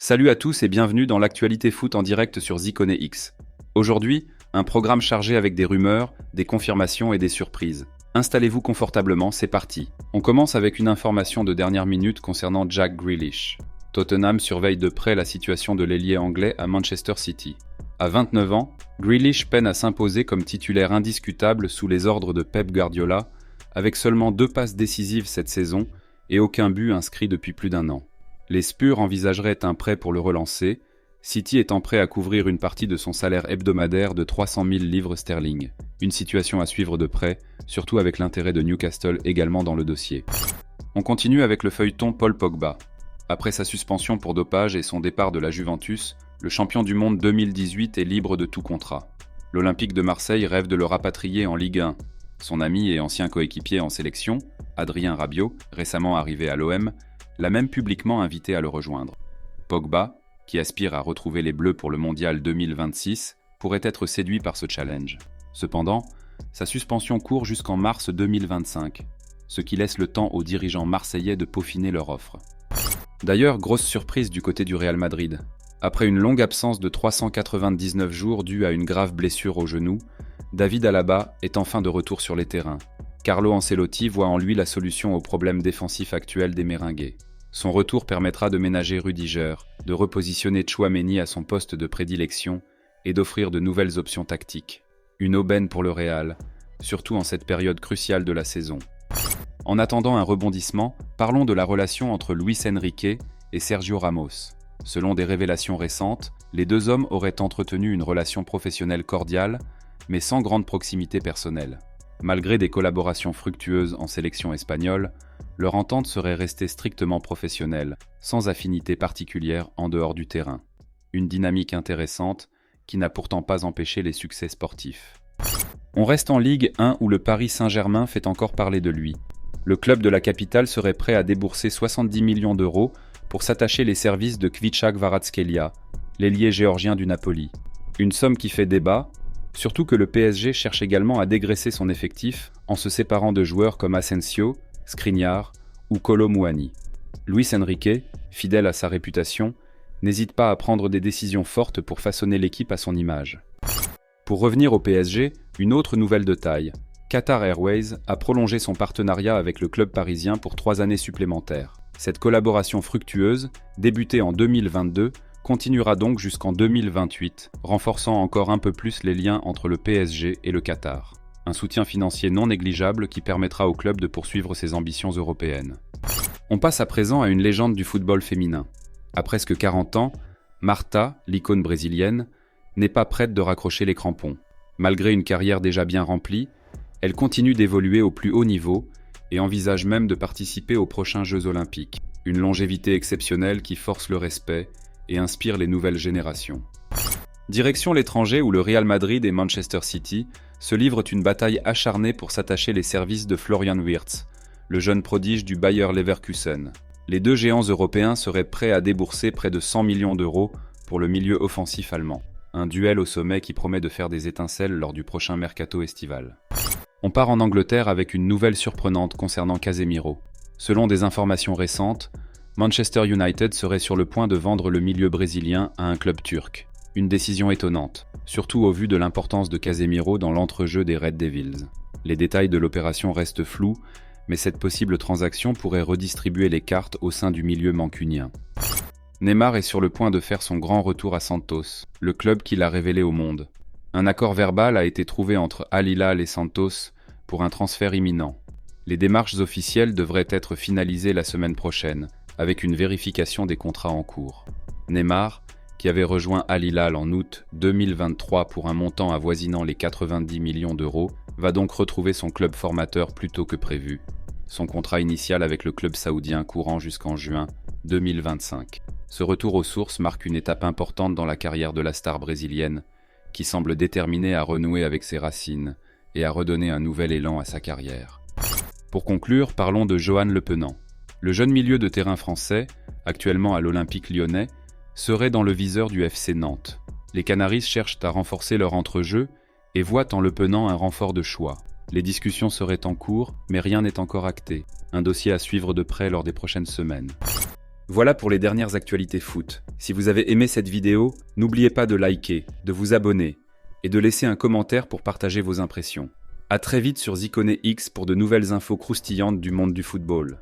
Salut à tous et bienvenue dans l'actualité foot en direct sur Zikone X. Aujourd'hui, un programme chargé avec des rumeurs, des confirmations et des surprises. Installez-vous confortablement, c'est parti. On commence avec une information de dernière minute concernant Jack Grealish. Tottenham surveille de près la situation de l'ailier anglais à Manchester City. À 29 ans, Grealish peine à s'imposer comme titulaire indiscutable sous les ordres de Pep Guardiola, avec seulement 2 passes décisives cette saison et aucun but inscrit depuis plus d'1 an. Les Spurs envisageraient un prêt pour le relancer, City étant prêt à couvrir une partie de son salaire hebdomadaire de 300 000 livres sterling. Une situation à suivre de près, surtout avec l'intérêt de Newcastle également dans le dossier. On continue avec le feuilleton Paul Pogba. Après sa suspension pour dopage et son départ de la Juventus, le champion du monde 2018 est libre de tout contrat. L'Olympique de Marseille rêve de le rapatrier en Ligue 1. Son ami et ancien coéquipier en sélection, Adrien Rabiot, récemment arrivé à l'OM, l'a même publiquement invité à le rejoindre. Pogba, qui aspire à retrouver les Bleus pour le Mondial 2026, pourrait être séduit par ce challenge. Cependant, sa suspension court jusqu'en mars 2025, ce qui laisse le temps aux dirigeants marseillais de peaufiner leur offre. D'ailleurs, grosse surprise du côté du Real Madrid. Après une longue absence de 399 jours due à une grave blessure au genou, David Alaba est enfin de retour sur les terrains. Carlo Ancelotti voit en lui la solution au problème défensif actuel des Merengues. Son retour permettra de ménager Rudiger, de repositionner Tchouaméni à son poste de prédilection et d'offrir de nouvelles options tactiques. Une aubaine pour le Real, surtout en cette période cruciale de la saison. En attendant un rebondissement, parlons de la relation entre Luis Enrique et Sergio Ramos. Selon des révélations récentes, les deux hommes auraient entretenu une relation professionnelle cordiale, mais sans grande proximité personnelle. Malgré des collaborations fructueuses en sélection espagnole, leur entente serait restée strictement professionnelle, sans affinité particulière en dehors du terrain. Une dynamique intéressante qui n'a pourtant pas empêché les succès sportifs. On reste en Ligue 1 où le Paris Saint-Germain fait encore parler de lui. Le club de la capitale serait prêt à débourser 70 millions d'euros pour s'attacher les services de Kvicha Kvaratskhelia, l'ailier géorgien du Napoli. Une somme qui fait débat, surtout que le PSG cherche également à dégraisser son effectif en se séparant de joueurs comme Asensio, Skriniar ou Kolo Muani. Luis Enrique, fidèle à sa réputation, n'hésite pas à prendre des décisions fortes pour façonner l'équipe à son image. Pour revenir au PSG, une autre nouvelle de taille. Qatar Airways a prolongé son partenariat avec le club parisien pour 3 années supplémentaires. Cette collaboration fructueuse, débutée en 2022, continuera donc jusqu'en 2028, renforçant encore un peu plus les liens entre le PSG et le Qatar. Un soutien financier non négligeable qui permettra au club de poursuivre ses ambitions européennes. On passe à présent à une légende du football féminin. À presque 40 ans, Marta, l'icône brésilienne, n'est pas prête de raccrocher les crampons. Malgré une carrière déjà bien remplie, elle continue d'évoluer au plus haut niveau et envisage même de participer aux prochains Jeux Olympiques. Une longévité exceptionnelle qui force le respect et inspire les nouvelles générations. Direction l'étranger où le Real Madrid et Manchester City se livrent une bataille acharnée pour s'attacher les services de Florian Wirtz, le jeune prodige du Bayer Leverkusen. Les deux géants européens seraient prêts à débourser près de 100 millions d'euros pour le milieu offensif allemand. Un duel au sommet qui promet de faire des étincelles lors du prochain mercato estival. On part en Angleterre avec une nouvelle surprenante concernant Casemiro. Selon des informations récentes, Manchester United serait sur le point de vendre le milieu brésilien à un club turc. Une décision étonnante, surtout au vu de l'importance de Casemiro dans l'entrejeu des Red Devils. Les détails de l'opération restent flous, mais cette possible transaction pourrait redistribuer les cartes au sein du milieu mancunien. Neymar est sur le point de faire son grand retour à Santos, le club qui l'a révélé au monde. Un accord verbal a été trouvé entre Al Hilal et Santos pour un transfert imminent. Les démarches officielles devraient être finalisées la semaine prochaine, avec une vérification des contrats en cours. Neymar, qui avait rejoint Al Hilal en août 2023 pour un montant avoisinant les 90 millions d'euros, va donc retrouver son club formateur plus tôt que prévu. Son contrat initial avec le club saoudien courant jusqu'en juin 2025. Ce retour aux sources marque une étape importante dans la carrière de la star brésilienne, qui semble déterminée à renouer avec ses racines et à redonner un nouvel élan à sa carrière. Pour conclure, parlons de Johan Le Penant. Le jeune milieu de terrain français, actuellement à l'Olympique lyonnais, serait dans le viseur du FC Nantes. Les Canaris cherchent à renforcer leur entrejeu et voient en Le Penant un renfort de choix. Les discussions seraient en cours, mais rien n'est encore acté. Un dossier à suivre de près lors des prochaines semaines. Voilà pour les dernières actualités foot. Si vous avez aimé cette vidéo, n'oubliez pas de liker, de vous abonner et de laisser un commentaire pour partager vos impressions. À très vite sur Ziconé X pour de nouvelles infos croustillantes du monde du football.